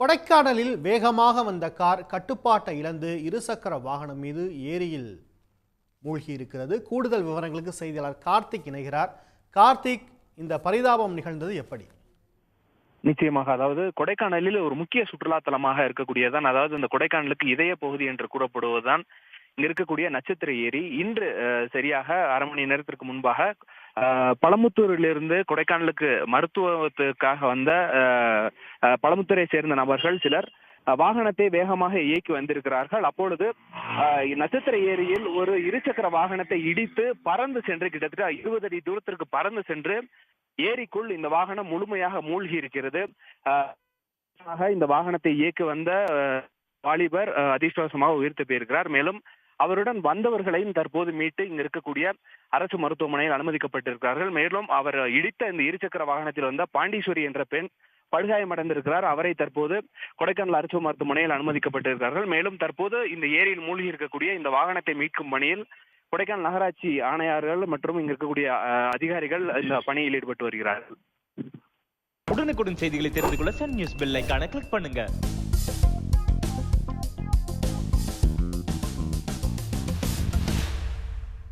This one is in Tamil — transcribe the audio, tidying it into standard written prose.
கொடைக்கானலில் வேகமாக வந்த கார் கட்டுப்பாட்டை இழந்து இருசக்கர வாகனம் மீது ஏரியில் மூழ்கி இருக்கிறது. கூடுதல் விவரங்களுக்கு செய்தியாளர் கார்த்திக் இணைகிறார். கார்த்திக், இந்த பரிதாபம் நிகழ்ந்தது எப்படி? நிச்சயமாக, அதாவது கொடைக்கானலில் ஒரு முக்கிய சுற்றுலா தலமாக இருக்கக்கூடியதான், அதாவது இந்த கொடைக்கானலுக்கு இதய பகுதி என்று கூறப்படுவதுதான் இங்க இருக்கக்கூடிய நட்சத்திர ஏரி. இன்று சரியாக அரை மணி நேரத்திற்கு முன்பாக பழமுத்தூரிலிருந்து கொடைக்கானலுக்கு மருத்துவத்துக்காக வந்த பழமுத்தூரை சேர்ந்த நபர்கள் சிலர் வாகனத்தை வேகமாக இயக்கி வந்திருக்கிறார்கள். அப்பொழுது நட்சத்திர ஏரியில் ஒரு இருசக்கர வாகனத்தை இடித்து பறந்து சென்று கிட்டத்தட்ட 20 அடி தூரத்திற்கு பறந்து சென்று ஏரிக்குள் இந்த வாகனம் முழுமையாக மூழ்கி இருக்கிறது. இந்த வாகனத்தை இயக்கி வந்த வாலிபர் அதிர்ஷ்டவசமாக உயிர்த்து போயிருக்கிறார். மேலும் அவருடன் வந்தவர்களையும் தற்போது மீட்டு இங்க இருக்கக்கூடிய அரசு மருத்துவமனையில் அனுமதிக்கப்பட்டிருக்கிறார்கள். மேலும் அவர் இடித்த இந்த இருசக்கர வாகனத்தில் வந்த பாண்டீஸ்வரி என்ற பெண் படுகாயமடைந்திருக்கிறார். அவரை தற்போது கொடைக்கானல் அரசு மருத்துவமனையில் அனுமதிக்கப்பட்டிருக்கிறார்கள். மேலும் தற்போது இந்த ஏரியில் மூழ்கி இருக்கக்கூடிய இந்த வாகனத்தை மீட்கும் பணியில் கொடைக்கானல் நகராட்சி ஆணையாளர்கள் மற்றும் இங்க இருக்கக்கூடிய அதிகாரிகள் இந்த பணியில் ஈடுபட்டு வருகிறார்கள். உடனுக்குடன் செய்திகளை தெரிந்து கொள்ள சன் நியூஸ் பெல் ஐகானை கிளிக் பண்ணுங்க.